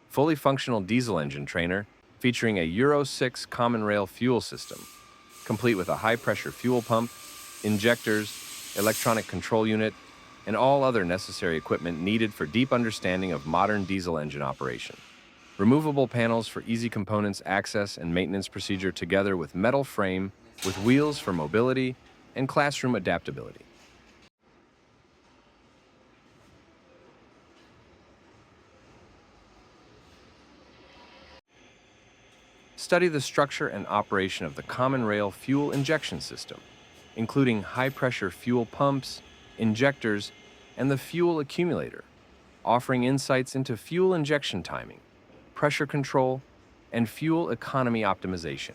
fully functional diesel engine trainer featuring a Euro 6 common rail fuel system, complete with a high-pressure fuel pump, injectors, electronic control unit, and all other necessary equipment needed for deep understanding of modern diesel engine operation. Removable panels for easy components access and maintenance procedure together with metal frame with wheels for mobility and classroom adaptability. Study the structure and operation of the common rail fuel injection system, including high-pressure fuel pumps, injectors, and the fuel accumulator, offering insights into fuel injection timing, pressure control, and fuel economy optimization.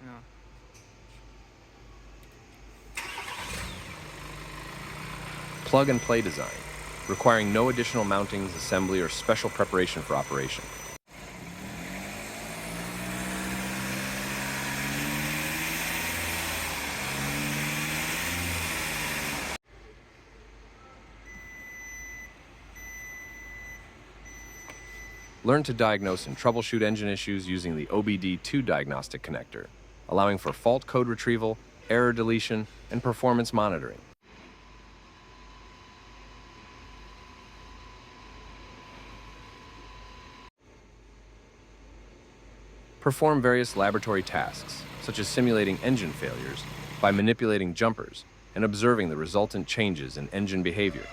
Yeah. Plug-and-play design, requiring no additional mountings, assembly, or special preparation for operation. Learn to diagnose and troubleshoot engine issues using the OBD II diagnostic connector, allowing for fault code retrieval, error deletion, and performance monitoring. Perform various laboratory tasks, such as simulating engine failures, by manipulating jumpers and observing the resultant changes in engine behavior.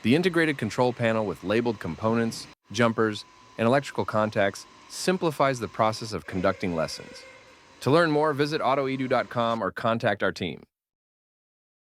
The integrated control panel with labeled components, jumpers, and electrical contacts simplifies the process of conducting lessons. To learn more, visit AutoEDU.com or contact our team.